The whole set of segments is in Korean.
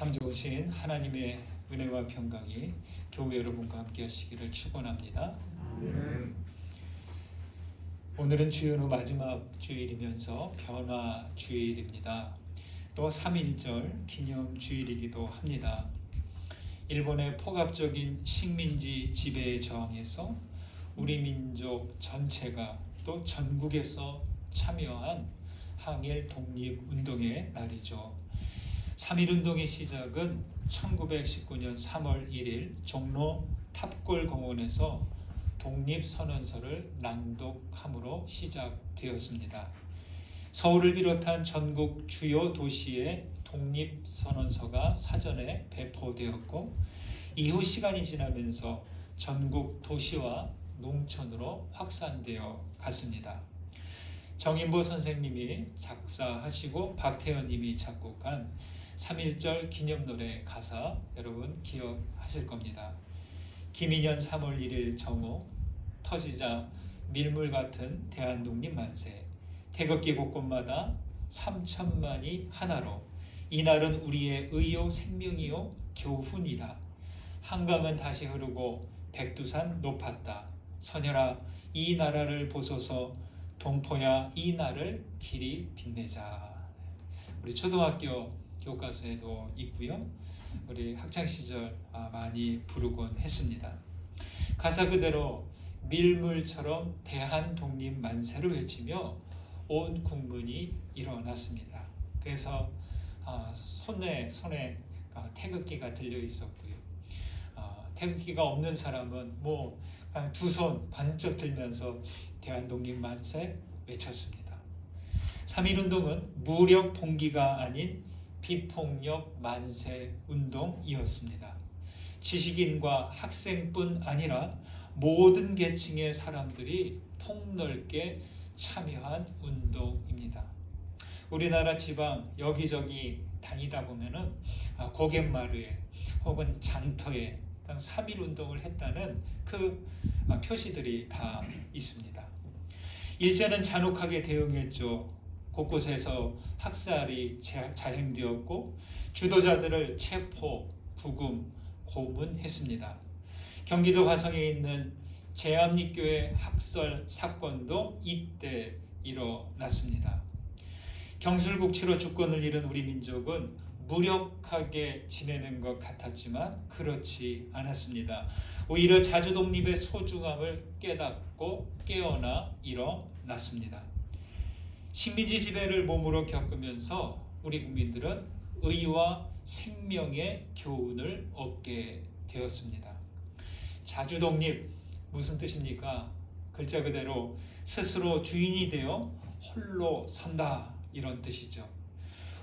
참 좋으신 하나님의 은혜와 평강이 교회 여러분과 함께 하시기를 축원합니다. 오늘은 주일 후 마지막 주일이면서 변화 주일입니다. 또 3.1절 기념 주일이기도 합니다. 일본의 폭압적인 식민지 지배에 저항해서 우리 민족 전체가 또 전국에서 참여한 항일 독립운동의 날이죠. 3.1운동의 시작은 1919년 3월 1일 종로 탑골공원에서 독립선언서를 낭독함으로 시작되었습니다. 서울을 비롯한 전국 주요 도시에 독립선언서가 사전에 배포되었고 이후 시간이 지나면서 전국 도시와 농촌으로 확산되어 갔습니다. 정인보 선생님이 작사하시고 박태현님이 작곡한 3.1절 기념노래 가사 여러분 기억하실 겁니다. 김인현 3월 1일 정오 터지자 밀물 같은 대한독립 만세 태극기 곳곳마다 3천만이 하나로 이날은 우리의 의요 생명이요 교훈이다. 한강은 다시 흐르고 백두산 높았다. 선열아 이 나라를 보소서 동포야 이 날을 길이 빛내자. 우리 초등학교 교과서에도 있고요. 우리 학창시절 많이 부르곤 했습니다. 가사 그대로 밀물처럼 대한독립 만세를 외치며 온 국민이 일어났습니다. 그래서 손에 태극기가 들려 있었고요. 태극기가 없는 사람은 두 손 번쩍 들면서 대한독립 만세 외쳤습니다. 3.1운동은 무력 봉기가 아닌 비폭력 만세 운동이었습니다. 지식인과 학생뿐 아니라 모든 계층의 사람들이 폭넓게 참여한 운동입니다. 우리나라 지방 여기저기 다니다 보면은 고갯마루에 혹은 장터에 3.1운동을 했다는 그 표시들이 다 있습니다. 일제는 잔혹하게 대응했죠. 곳곳에서 학살이 자행되었고 주도자들을 체포, 구금, 고문했습니다. 경기도 화성에 있는 제암리교회 학살 사건도 이때 일어났습니다. 경술국치로 주권을 잃은 우리 민족은 무력하게 지내는 것 같았지만 그렇지 않았습니다. 오히려 자주독립의 소중함을 깨닫고 깨어나 일어났습니다. 식민지 지배를 몸으로 겪으면서 우리 국민들은 의와 생명의 교훈을 얻게 되었습니다. 자주독립 무슨 뜻입니까? 글자 그대로 스스로 주인이 되어 홀로 선다 이런 뜻이죠.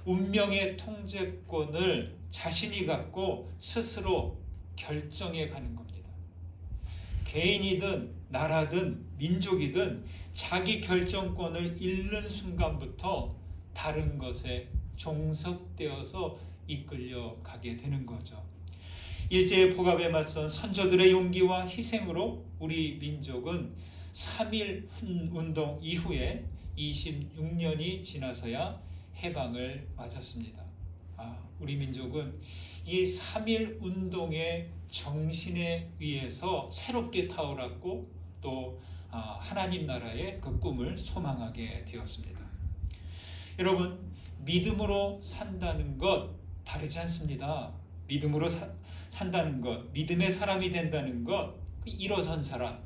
운명의 통제권을 자신이 갖고 스스로 결정해 가는 겁니다. 개인이든 나라든 민족이든 자기 결정권을 잃는 순간부터 다른 것에 종속되어서 이끌려 가게 되는 거죠. 일제의 폭압에 맞선 선조들의 용기와 희생으로 우리 민족은 3.1 운동 이후에 26년이 지나서야 해방을 맞았습니다. 우리 민족은 이 3.1 운동의 정신에 의해서 새롭게 타올랐고 또 하나님 나라의 그 꿈을 소망하게 되었습니다. 여러분, 믿음으로 산다는 것 다르지 않습니다. 믿음으로 산다는 것, 믿음의 사람이 된다는 것, 일어선 사람,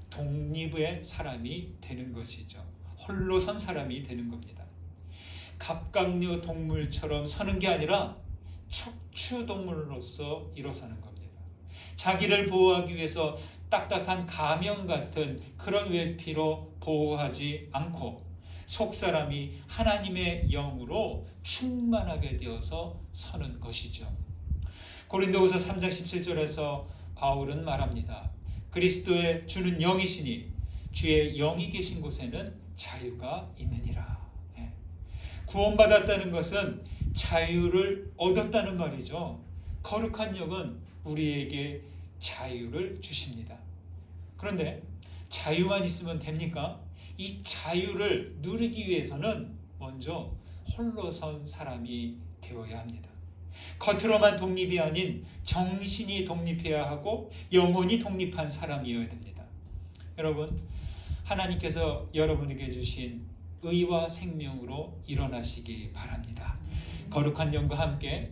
독립의 사람이 되는 것이죠. 홀로 선 사람이 되는 겁니다. 갑각류 동물처럼 서는 게 아니라 척추동물로서 일어서는 겁니다. 자기를 보호하기 위해서 딱딱한 가면 같은 그런 외피로 보호하지 않고 속사람이 하나님의 영으로 충만하게 되어서 서는 것이죠. 고린도후서 3장 17절에서 바울은 말합니다. 그리스도의 주는 영이시니 주의 영이 계신 곳에는 자유가 있느니라. 구원받았다는 것은 자유를 얻었다는 말이죠. 거룩한 영은 우리에게 자유를 주십니다. 그런데 자유만 있으면 됩니까? 이 자유를 누리기 위해서는 먼저 홀로 선 사람이 되어야 합니다. 겉으로만 독립이 아닌 정신이 독립해야 하고 영혼이 독립한 사람이어야 됩니다. 여러분, 하나님께서 여러분에게 주신 의와 생명으로 일어나시기 바랍니다. 거룩한 영과 함께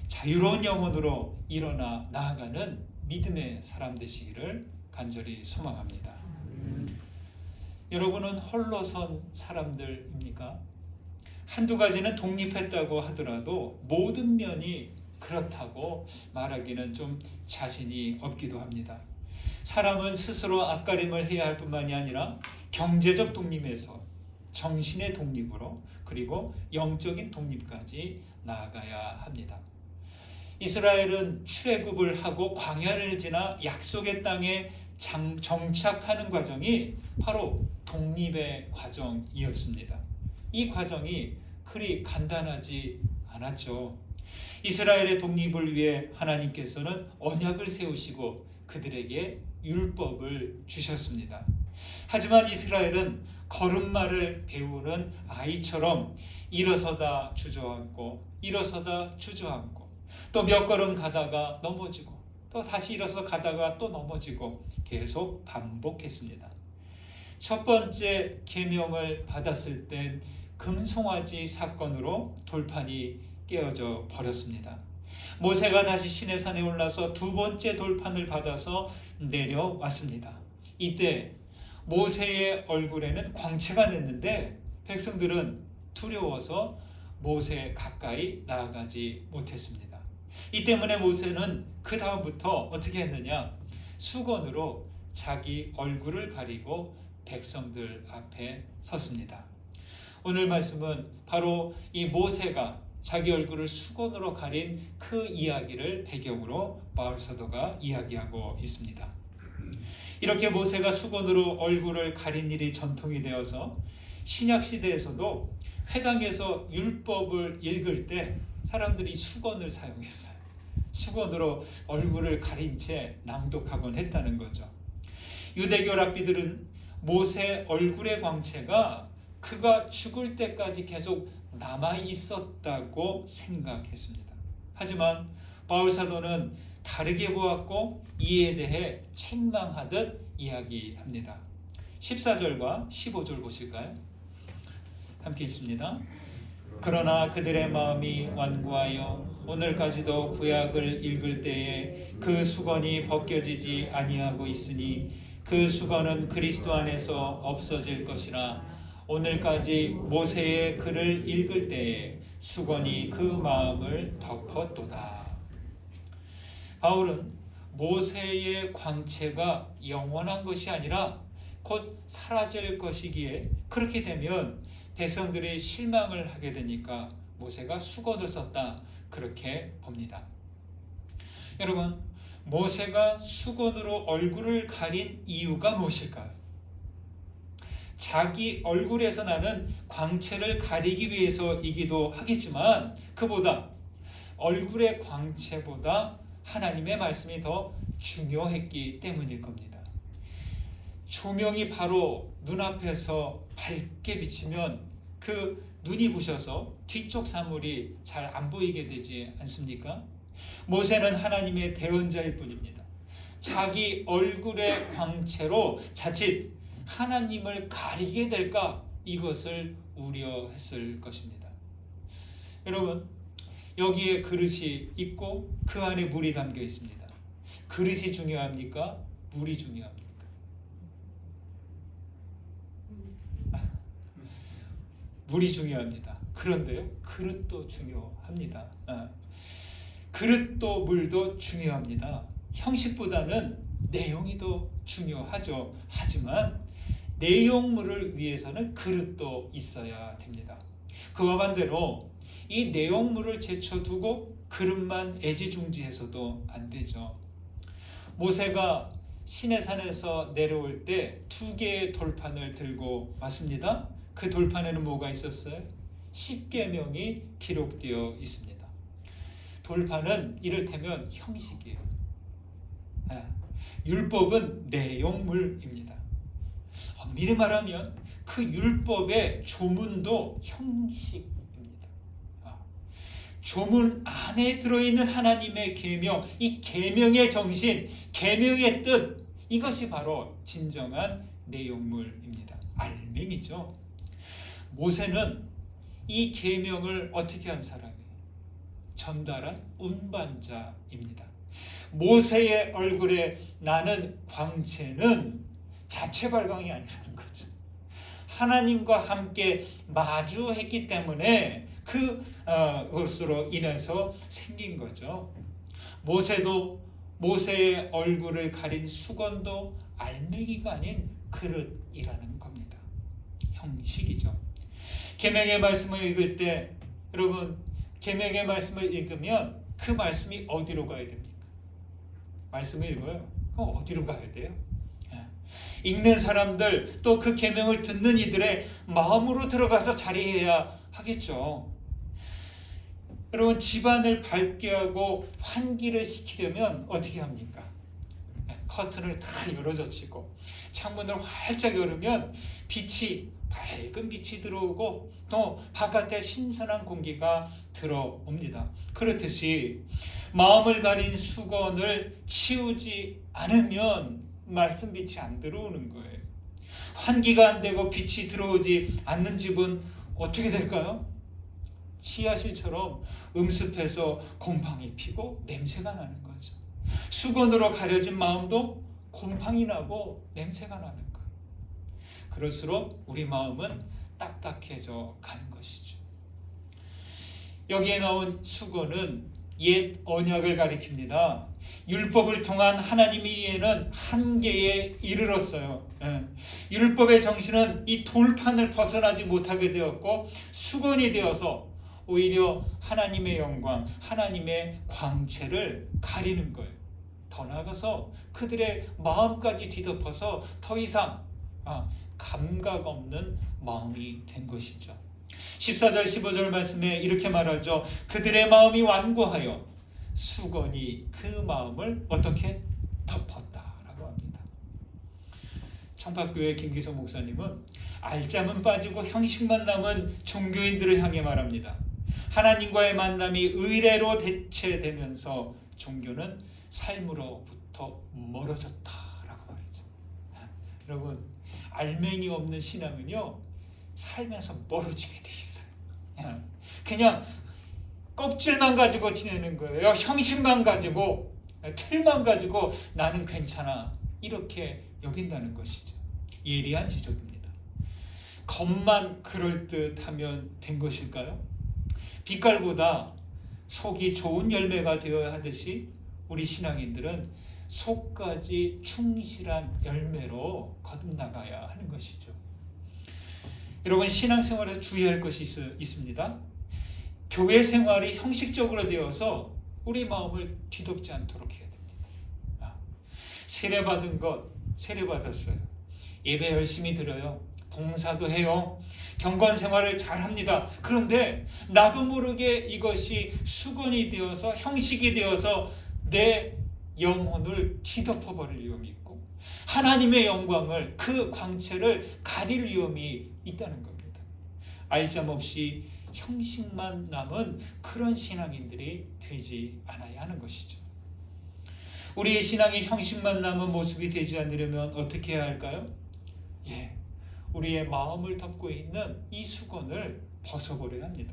자유로운 영혼으로 일어나 나아가는 믿음의 사람 되시기를 간절히 소망합니다. 여러분은 홀로 선 사람들입니까? 한두 가지는 독립했다고 하더라도 모든 면이 그렇다고 말하기는 좀 자신이 없기도 합니다. 사람은 스스로 앞가림을 해야 할 뿐만이 아니라 경제적 독립에서 정신의 독립으로 그리고 영적인 독립까지 나아가야 합니다. 이스라엘은 출애굽을 하고 광야를 지나 약속의 땅에 정착하는 과정이 바로 독립의 과정이었습니다. 이 과정이 그리 간단하지 않았죠. 이스라엘의 독립을 위해 하나님께서는 언약을 세우시고 그들에게 율법을 주셨습니다. 하지만 이스라엘은 걸음마를 배우는 아이처럼 일어서다 주저앉고 일어서다 주저앉고 또 몇 걸음 가다가 넘어지고 또 다시 일어서 가다가 또 넘어지고 계속 반복했습니다. 첫 번째 계명을 받았을 땐 금송아지 사건으로 돌판이 깨어져 버렸습니다. 모세가 다시 시내산에 올라서 두 번째 돌판을 받아서 내려왔습니다. 이때 모세의 얼굴에는 광채가 났는데 백성들은 두려워서 모세 가까이 나아가지 못했습니다. 이 때문에 모세는 그 다음부터 어떻게 했느냐? 수건으로 자기 얼굴을 가리고 백성들 앞에 섰습니다. 오늘 말씀은 바로 이 모세가 자기 얼굴을 수건으로 가린 그 이야기를 배경으로 바울 사도가 이야기하고 있습니다. 이렇게 모세가 수건으로 얼굴을 가린 일이 전통이 되어서 신약 시대에서도 회당에서 율법을 읽을 때 사람들이 수건을 사용했어요. 수건으로 얼굴을 가린 채 낭독하곤 했다는 거죠. 유대교 랍비들은 모세 얼굴의 광채가 그가 죽을 때까지 계속 남아 있었다고 생각했습니다. 하지만 바울 사도는 다르게 보았고 이에 대해 책망하듯 이야기합니다. 14절과 15절 보실까요? 함께 읽습니다. 그러나 그들의 마음이 완고하여 오늘까지도 구약을 읽을 때에 그 수건이 벗겨지지 아니하고 있으니 그 수건은 그리스도 안에서 없어질 것이라 오늘까지 모세의 글을 읽을 때에 수건이 그 마음을 덮었도다. 바울은 모세의 광채가 영원한 것이 아니라 곧 사라질 것이기에 그렇게 되면 백성들이 실망을 하게 되니까 모세가 수건을 썼다 그렇게 봅니다. 여러분, 모세가 수건으로 얼굴을 가린 이유가 무엇일까요? 자기 얼굴에서 나는 광채를 가리기 위해서이기도 하겠지만 그보다 얼굴의 광채보다 하나님의 말씀이 더 중요했기 때문일 겁니다. 조명이 바로 눈앞에서 밝게 비치면 그 눈이 부셔서 뒤쪽 사물이 잘 안 보이게 되지 않습니까? 모세는 하나님의 대언자일 뿐입니다. 자기 얼굴의 광채로 자칫 하나님을 가리게 될까 이것을 우려했을 것입니다. 여러분, 여기에 그릇이 있고 그 안에 물이 담겨 있습니다. 그릇이 중요합니까? 물이 중요합니까? 물이 중요합니다. 그런데요, 그릇도 중요합니다. 그릇도 물도 중요합니다. 형식보다는 내용이 더 중요하죠. 하지만 내용물을 위해서는 그릇도 있어야 됩니다. 그와 반대로 이 내용물을 제쳐두고 그릇만 애지중지해서도 안 되죠. 모세가 시내산에서 내려올 때 2개의 돌판을 들고 왔습니다. 그 돌판에는 뭐가 있었어요? 10계명이 기록되어 있습니다. 돌판은 이를테면 형식이에요. 율법은 내용물입니다. 미리 말하면 그 율법의 조문도 형식입니다. 조문 안에 들어있는 하나님의 계명, 이 계명의 정신, 계명의 뜻, 이것이 바로 진정한 내용물입니다. 알맹이죠. 모세는 이 계명을 어떻게 한 사람이에요? 전달한 운반자입니다. 모세의 얼굴에 나는 광채는 자체 발광이 아니라는 거죠. 하나님과 함께 마주했기 때문에 그것으로 인해서 생긴 거죠. 모세의 얼굴을 가린 수건도 알맹이가 아닌 그릇이라는 겁니다. 형식이죠. 계명의 말씀을 읽을 때 여러분, 계명의 말씀을 읽으면 그 말씀이 어디로 가야 됩니까? 말씀을 읽어요. 그럼 어디로 가야 돼요? 읽는 사람들, 또 그 계명을 듣는 이들의 마음으로 들어가서 자리해야 하겠죠. 여러분, 집안을 밝게 하고 환기를 시키려면 어떻게 합니까? 커튼을 다 열어젖히고 창문을 활짝 열으면 밝은 빛이 들어오고 또 바깥에 신선한 공기가 들어옵니다. 그렇듯이 마음을 가린 수건을 치우지 않으면 말씀 빛이 안 들어오는 거예요. 환기가 안 되고 빛이 들어오지 않는 집은 어떻게 될까요? 지하실처럼 음습해서 곰팡이 피고 냄새가 나는 거죠. 수건으로 가려진 마음도 곰팡이 나고 냄새가 나는 거예요. 그럴수록 우리 마음은 딱딱해져 가는 것이죠. 여기에 나온 수건은 옛 언약을 가리킵니다. 율법을 통한 하나님의 이해는 한계에 이르렀어요. 율법의 정신은 이 돌판을 벗어나지 못하게 되었고 수건이 되어서 오히려 하나님의 영광, 하나님의 광채를 가리는 거예요. 더 나아가서 그들의 마음까지 뒤덮어서 더 이상 감각 없는 마음이 된 것이죠. 14절 15절 말씀에 이렇게 말하죠. 그들의 마음이 완고하여 수건이 그 마음을 어떻게 덮었다라고 합니다. 청파교회 김기성 목사님은 알짜면 빠지고 형식만 남은 종교인들을 향해 말합니다. 하나님과의 만남이 의례로 대체되면서 종교는 삶으로부터 멀어졌다라고 말이죠. 여러분, 알맹이 없는 신앙은요, 삶에서 멀어지게 돼 있어요. 그냥 껍질만 가지고 지내는 거예요. 형식만 가지고, 틀만 가지고 나는 괜찮아, 이렇게 여긴다는 것이죠. 예리한 지적입니다. 겉만 그럴듯하면 된 것일까요? 빛깔보다 속이 좋은 열매가 되어야 하듯이 우리 신앙인들은 속까지 충실한 열매로 거듭나가야 하는 것이죠. 여러분, 신앙생활에서 주의할 것이 있습니다. 교회 생활이 형식적으로 되어서 우리 마음을 뒤덮지 않도록 해야 됩니다. 세례받은 것 세례받았어요. 예배 열심히 드려요. 봉사도 해요. 경건 생활을 잘 합니다. 그런데 나도 모르게 이것이 수건이 되어서 형식이 되어서 내 영혼을 뒤덮어 버릴 위험이 있고 하나님의 영광을, 그 광채를 가릴 위험이 있다는 겁니다. 알점 없이 형식만 남은 그런 신앙인들이 되지 않아야 하는 것이죠. 우리의 신앙이 형식만 남은 모습이 되지 않으려면 어떻게 해야 할까요? 우리의 마음을 덮고 있는 이 수건을 벗어버려야 합니다.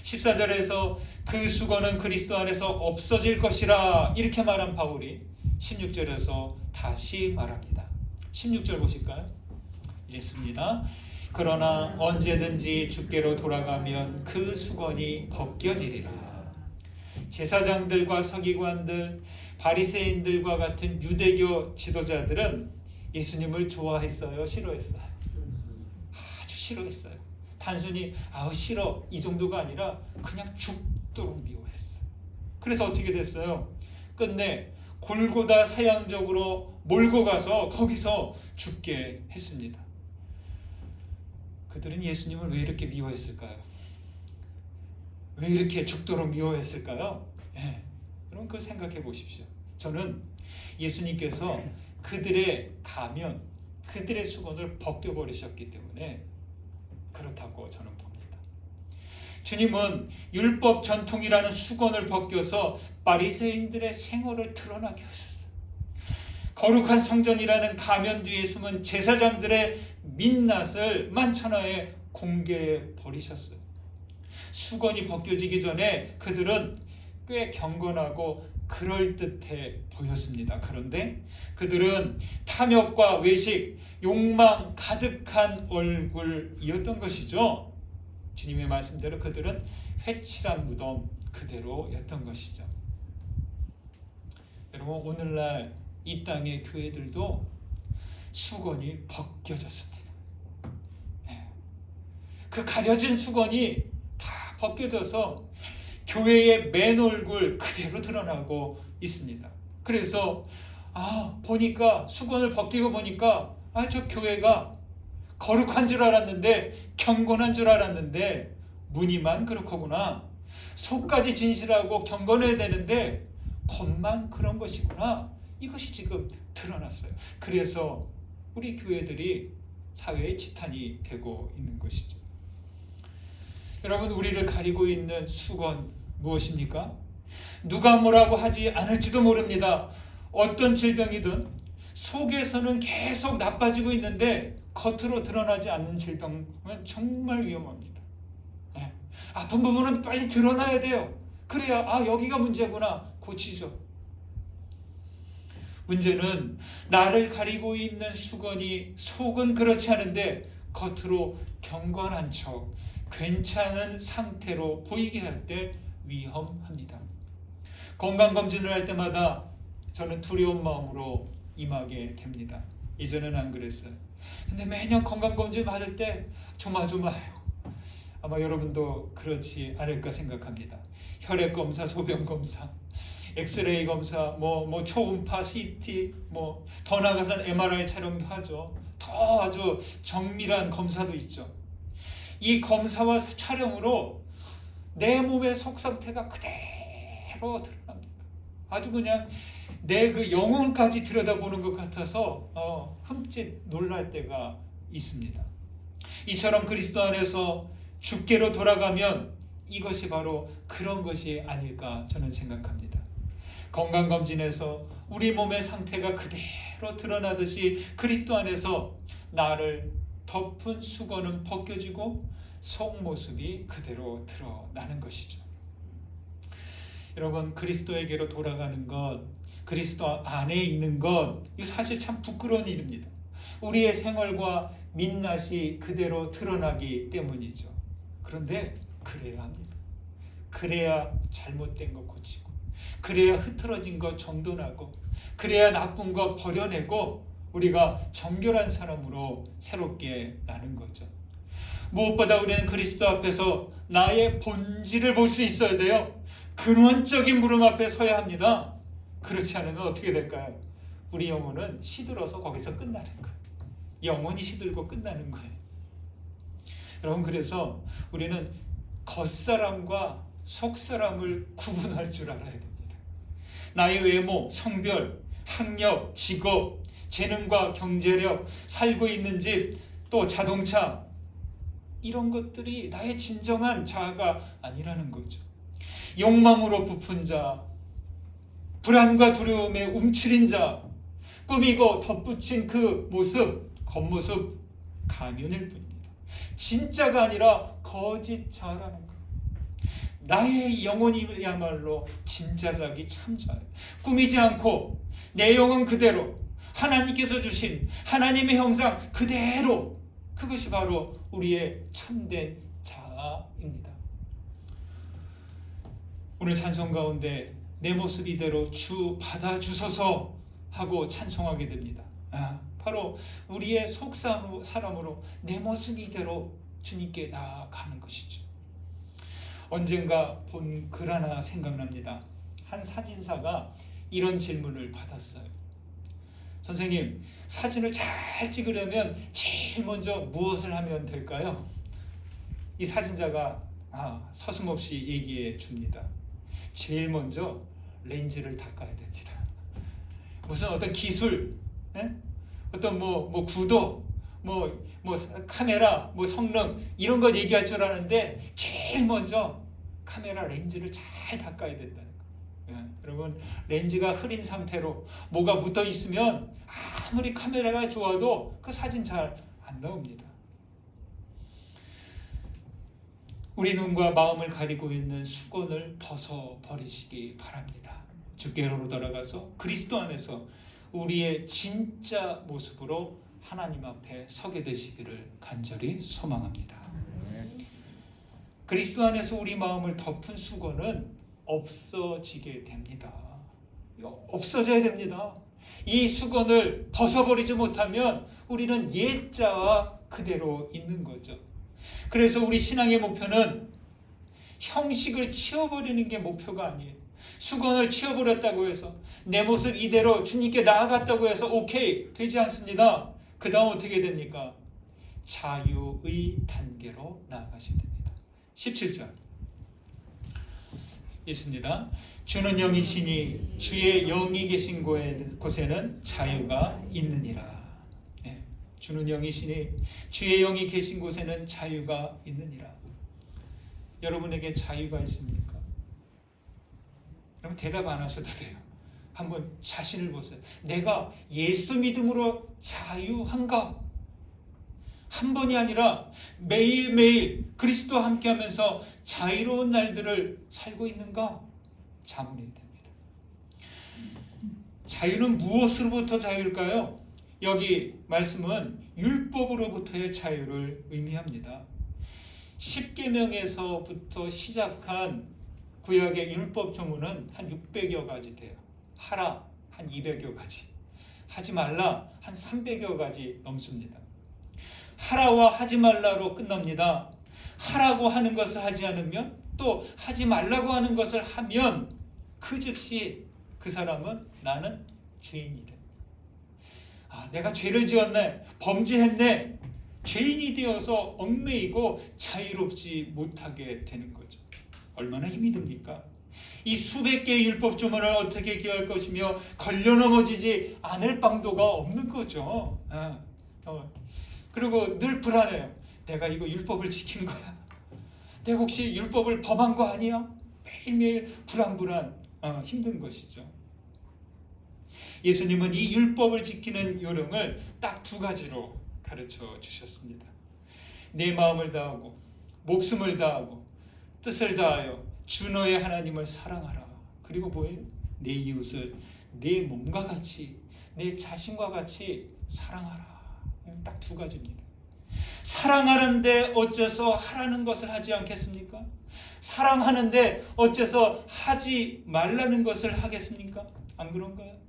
14절에서 그 수건은 그리스도 안에서 없어질 것이라 이렇게 말한 바울이 16절에서 다시 말합니다. 16절 보실까요? 읽습니다. 그러나 언제든지 주께로 돌아가면 그 수건이 벗겨지리라. 제사장들과 서기관들, 바리새인들과 같은 유대교 지도자들은 예수님을 좋아했어요? 싫어했어요? 아주 싫어했어요. 단순히 싫어 이 정도가 아니라 그냥 죽도록 미워했어요. 그래서 어떻게 됐어요? 끝내 골고다 사양적으로 몰고 가서 거기서 죽게 했습니다. 그들은 예수님을 왜 이렇게 미워했을까요? 왜 이렇게 죽도록 미워했을까요? 그럼 그걸 생각해 보십시오. 저는 예수님께서 그들의 가면, 그들의 수건을 벗겨버리셨기 때문에 그렇다고 저는 봅니다. 주님은 율법 전통이라는 수건을 벗겨서 바리새인들의 생활을 드러나게 하셨어요. 거룩한 성전이라는 가면 뒤에 숨은 제사장들의 민낯을 만천하에 공개해 버리셨어요. 수건이 벗겨지기 전에 그들은 꽤 경건하고 그럴듯해 보였습니다. 그런데 그들은 탐욕과 외식, 욕망 가득한 얼굴이었던 것이죠. 주님의 말씀대로 그들은 회칠한 무덤 그대로였던 것이죠. 여러분, 오늘날 이 땅의 교회들도 수건이 벗겨졌습니다. 그 가려진 수건이 다 벗겨져서 교회의 맨 얼굴 그대로 드러나고 있습니다. 그래서 보니까 수건을 벗기고 보니까 저 교회가 거룩한 줄 알았는데, 경건한 줄 알았는데 무늬만 그렇구나. 속까지 진실하고 경건해야 되는데 겉만 그런 것이구나. 이것이 지금 드러났어요. 그래서 우리 교회들이 사회의 지탄이 되고 있는 것이죠. 여러분, 우리를 가리고 있는 수건 무엇입니까? 누가 뭐라고 하지 않을지도 모릅니다. 어떤 질병이든 속에서는 계속 나빠지고 있는데 겉으로 드러나지 않는 질병은 정말 위험합니다. 아픈 부분은 빨리 드러나야 돼요. 그래야 여기가 문제구나, 고치죠. 문제는 나를 가리고 있는 수건이 속은 그렇지 않은데 겉으로 경건한 척 괜찮은 상태로 보이게 할 때 위험합니다. 건강검진을 할 때마다 저는 두려운 마음으로 임하게 됩니다. 이전에는 안 그랬어요. 근데 매년 건강검진 받을 때 조마조마해요. 아마 여러분도 그렇지 않을까 생각합니다. 혈액검사, 소변검사, 엑스레이 검사, 초음파, CT, 더 나아가서는 MRI 촬영도 하죠. 더 아주 정밀한 검사도 있죠. 이 검사와 촬영으로 내 몸의 속 상태가 그대로 드러납니다. 아주 그냥 내 그 영혼까지 들여다보는 것 같아서 흠칫 놀랄 때가 있습니다. 이처럼 그리스도 안에서 주께로 돌아가면 이것이 바로 그런 것이 아닐까 저는 생각합니다. 건강검진에서 우리 몸의 상태가 그대로 드러나듯이 그리스도 안에서 나를 덮은 수건은 벗겨지고 속모습이 그대로 드러나는 것이죠. 여러분, 그리스도에게로 돌아가는 것, 그리스도 안에 있는 것, 이거 사실 참 부끄러운 일입니다. 우리의 생활과 민낯이 그대로 드러나기 때문이죠. 그런데 그래야 합니다. 그래야 잘못된 거 고치고, 그래야 흐트러진 거 정돈하고, 그래야 나쁜 거 버려내고 우리가 정결한 사람으로 새롭게 나는 거죠. 무엇보다 우리는 그리스도 앞에서 나의 본질을 볼 수 있어야 돼요. 근원적인 물음 앞에 서야 합니다. 그렇지 않으면 어떻게 될까요? 우리 영혼은 시들어서 거기서 끝나는 거예요. 영혼이 시들고 끝나는 거예요. 여러분, 그래서 우리는 겉사람과 속사람을 구분할 줄 알아야 됩니다. 나의 외모, 성별, 학력, 직업, 재능과 경제력, 살고 있는 집, 또 자동차, 이런 것들이 나의 진정한 자아가 아니라는 거죠. 욕망으로 부푼 자, 불안과 두려움에 움츠린 자, 꾸미고 덧붙인 그 모습, 겉모습, 가면일 뿐입니다. 진짜가 아니라 거짓 자라는 거예요. 나의 영혼이야말로 진짜 자기 참자예요. 꾸미지 않고 내 영혼 그대로 하나님께서 주신 하나님의 형상 그대로, 그것이 바로 우리의 참된 자아입니다. 오늘 찬송 가운데 내 모습 이대로 주 받아주소서 하고 찬송하게 됩니다. 바로 우리의 속 사람으로 내 모습 이대로 주님께 나아가는 것이죠. 언젠가 본 글 하나 생각납니다. 한 사진사가 이런 질문을 받았어요. 선생님, 사진을 잘 찍으려면 제일 먼저 무엇을 하면 될까요? 이 사진자가 서슴없이 얘기해 줍니다. 제일 먼저 렌즈를 닦아야 됩니다. 무슨 어떤 기술, 어떤 구도, 카메라, 성능 이런 거 얘기할 줄 아는데 제일 먼저 카메라 렌즈를 잘 닦아야 된다는 거예요. 여러분, 렌즈가 흐린 상태로 뭐가 묻어 있으면 아무리 카메라가 좋아도 그 사진 잘 안 나옵니다. 우리 눈과 마음을 가리고 있는 수건을 벗어버리시기 바랍니다. 주께로 돌아가서 그리스도 안에서 우리의 진짜 모습으로 하나님 앞에 서게 되시기를 간절히 소망합니다. 그리스도 안에서 우리 마음을 덮은 수건은 없어지게 됩니다. 없어져야 됩니다. 이 수건을 벗어버리지 못하면 우리는 옛자와 그대로 있는 거죠. 그래서 우리 신앙의 목표는 형식을 치워버리는 게 목표가 아니에요. 수건을 치워버렸다고 해서 내 모습 이대로 주님께 나아갔다고 해서 오케이 되지 않습니다. 그 다음 어떻게 됩니까? 자유의 단계로 나아가셔야 됩니다. 17절 있습니다. 주는 영이시니 주의 영이 계신 곳에는 자유가 있느니라. 주는 영이시니 주의 영이 계신 곳에는 자유가 있느니라. 여러분에게 자유가 있습니까? 그럼 대답 안 하셔도 돼요. 한번 자신을 보세요. 내가 예수 믿음으로 자유한가? 한 번이 아니라 매일매일 그리스도와 함께하면서 자유로운 날들을 살고 있는가? 자문해야 됩니다. 자유는 무엇으로부터 자유일까요? 여기 말씀은 율법으로부터의 자유를 의미합니다. 10계명에서부터 시작한 구약의 율법 조문은 한 600여 가지 돼요. 하라 한 200여 가지, 하지 말라 한 300여 가지 넘습니다. 하라와 하지 말라로 끝납니다. 하라고 하는 것을 하지 않으면, 또 하지 말라고 하는 것을 하면 그 즉시 그 사람은 나는 죄인이 돼. 내가 죄를 지었네, 범죄했네, 죄인이 되어서 얽매이고 자유롭지 못하게 되는 거죠. 얼마나 힘이 듭니까? 이 수백 개의 율법 조문을 어떻게 기할 것이며 걸려 넘어지지 않을 방도가 없는 거죠. 그리고 늘 불안해요. 내가 이거 율법을 지킨 거야? 내가 혹시 율법을 범한 거 아니야? 매일매일 불안불안 힘든 것이죠. 예수님은 이 율법을 지키는 요령을 딱 두 가지로 가르쳐 주셨습니다. 내 마음을 다하고 목숨을 다하고 뜻을 다하여 주 너의 하나님을 사랑하라. 그리고 뭐예요? 내 이웃을 내 몸과 같이, 내 자신과 같이 사랑하라. 딱 두 가지입니다. 사랑하는데 어째서 하라는 것을 하지 않겠습니까? 사랑하는데 어째서 하지 말라는 것을 하겠습니까? 안 그런가요?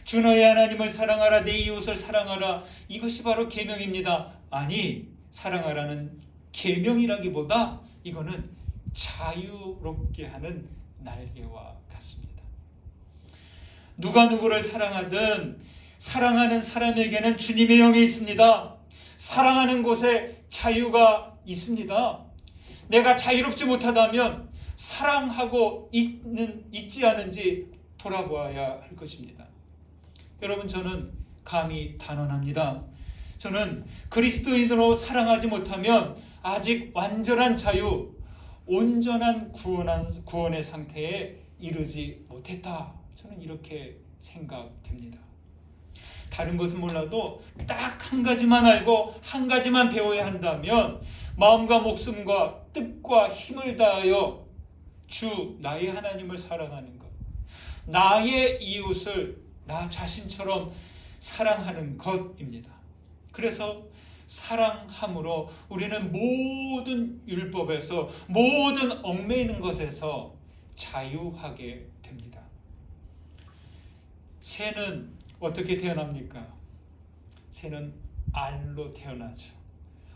주 너의 하나님을 사랑하라, 내 이웃을 사랑하라. 이것이 바로 계명입니다. 아니, 사랑하라는 계명이라기보다 이거는 자유롭게 하는 날개와 같습니다. 누가 누구를 사랑하든 사랑하는 사람에게는 주님의 영이 있습니다. 사랑하는 곳에 자유가 있습니다. 내가 자유롭지 못하다면 사랑하고 있지 않은지 돌아보아야 할 것입니다. 여러분, 저는 감히 단언합니다. 저는 그리스도인으로 사랑하지 못하면 아직 완전한 자유, 온전한 구원의 상태에 이르지 못했다. 저는 이렇게 생각됩니다. 다른 것은 몰라도 딱 한 가지만 알고 한 가지만 배워야 한다면 마음과 목숨과 뜻과 힘을 다하여 주 나의 하나님을 사랑하는 것, 나의 이웃을 나 자신처럼 사랑하는 것입니다. 그래서 사랑함으로 우리는 모든 율법에서, 모든 얽매이는 것에서 자유하게 됩니다. 새는 어떻게 태어납니까? 새는 알로 태어나죠.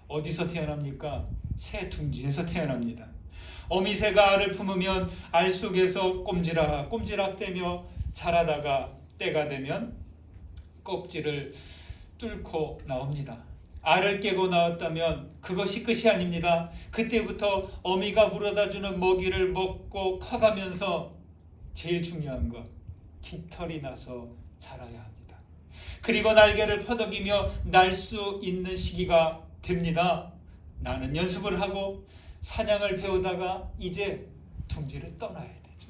어디서 태어납니까? 새 둥지에서 태어납니다. 어미새가 알을 품으면 알 속에서 꼼지락대며 자라다가 때가 되면 껍질을 뚫고 나옵니다. 알을 깨고 나왔다면 그것이 끝이 아닙니다. 그때부터 어미가 물어다주는 먹이를 먹고 커가면서 제일 중요한 것, 깃털이 나서 자라야 합니다. 그리고 날개를 퍼덕이며 날 수 있는 시기가 됩니다. 나는 연습을 하고 사냥을 배우다가 이제 둥지를 떠나야 되죠.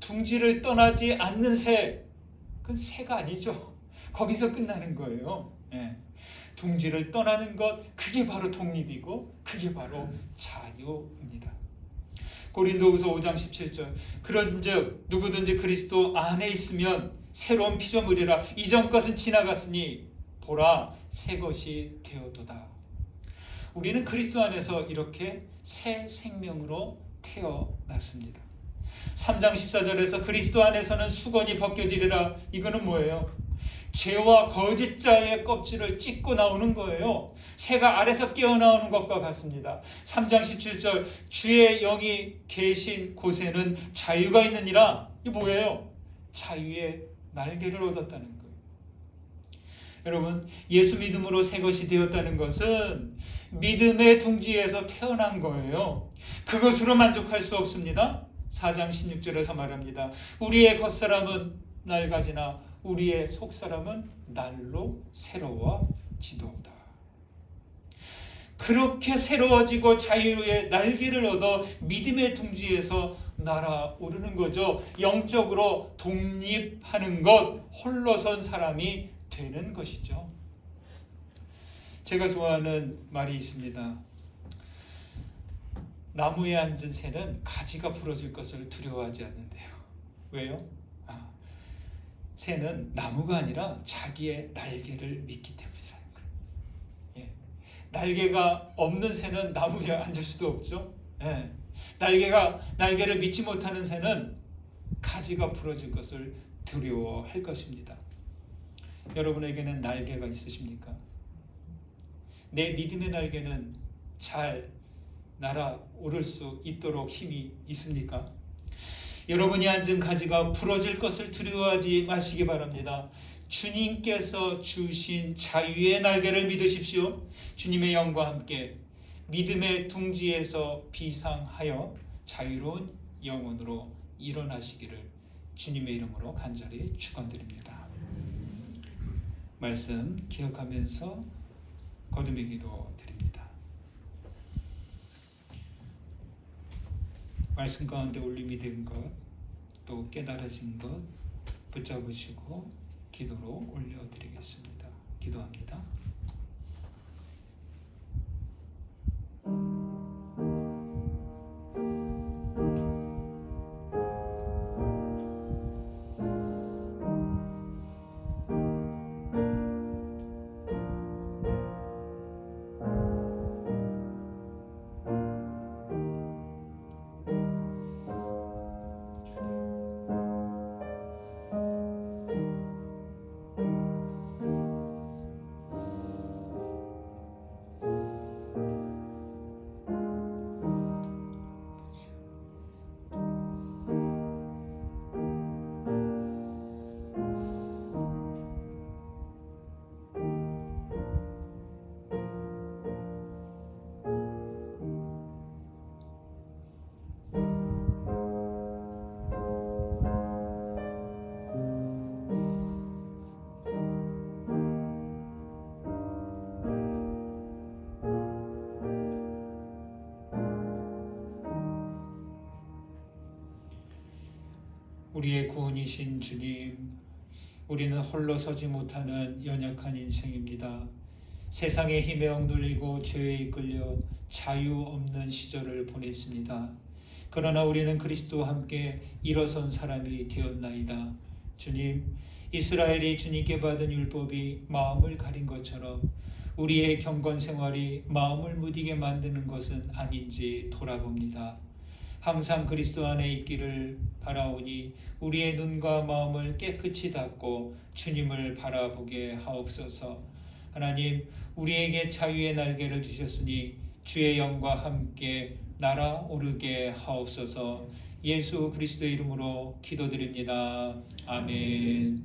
둥지를 떠나지 않는 새, 그건 새가 아니죠. 거기서 끝나는 거예요. 예. 둥지를 떠나는 것, 그게 바로 독립이고 그게 바로 자유입니다. 고린도후서 5장 17절, 그런즉 누구든지 그리스도 안에 있으면 새로운 피조물이라, 이전 것은 지나갔으니 보라 새 것이 되었도다. 우리는 그리스도 안에서 이렇게 새 생명으로 태어났습니다. 3장 14절에서 그리스도 안에서는 수건이 벗겨지리라, 이거는 뭐예요? 죄와 거짓자의 껍질을 찢고 나오는 거예요. 새가 알에서 깨어나오는 것과 같습니다. 3장 17절, 주의 영이 계신 곳에는 자유가 있느니라. 이게 뭐예요? 자유의 날개를 얻었다는 거예요. 여러분, 예수 믿음으로 새 것이 되었다는 것은 믿음의 둥지에서 태어난 거예요. 그것으로 만족할 수 없습니다. 4장 16절에서 말합니다. 우리의 겉사람은 낡아지나 우리의 속사람은 날로 새로워지도다. 그렇게 새로워지고 자유의 날개를 얻어 믿음의 둥지에서 날아오르는 거죠. 영적으로 독립하는 것, 홀로선 사람이 되는 것이죠. 제가 좋아하는 말이 있습니다. 나무에 앉은 새는 가지가 부러질 것을 두려워하지 않는데요. 왜요? 새는 나무가 아니라 자기의 날개를 믿기 때문이라는 거예요. 예. 날개가 없는 새는 나무에 앉을 수도 없죠. 예. 날개를 믿지 못하는 새는 가지가 부러질 것을 두려워할 것입니다. 여러분에게는 날개가 있으십니까? 내 믿음의 날개는 잘 날아오를 수 있도록 힘이 있습니까? 여러분이 앉은 가지가 부러질 것을 두려워하지 마시기 바랍니다. 주님께서 주신 자유의 날개를 믿으십시오. 주님의 영과 함께 믿음의 둥지에서 비상하여 자유로운 영혼으로 일어나시기를 주님의 이름으로 간절히 축원드립니다. 말씀 기억하면서 거듭의 기도 드립니다. 말씀 가운데 울림이 된 것, 또 깨달아진 것 붙잡으시고 기도로 올려드리겠습니다. 기도합니다. 우리의 구원이신 주님, 우리는 홀로 서지 못하는 연약한 인생입니다. 세상의 힘에 억눌리고 죄에 이끌려 자유 없는 시절을 보냈습니다. 그러나 우리는 그리스도와 함께 일어선 사람이 되었나이다. 주님, 이스라엘이 주님께 받은 율법이 마음을 가린 것처럼 우리의 경건 생활이 마음을 무디게 만드는 것은 아닌지 돌아봅니다. 항상 그리스도 안에 있기를 바라오니 우리의 눈과 마음을 깨끗이 닫고 주님을 바라보게 하옵소서. 하나님, 우리에게 자유의 날개를 주셨으니 주의 영과 함께 날아오르게 하옵소서. 예수 그리스도의 이름으로 기도드립니다. 아멘.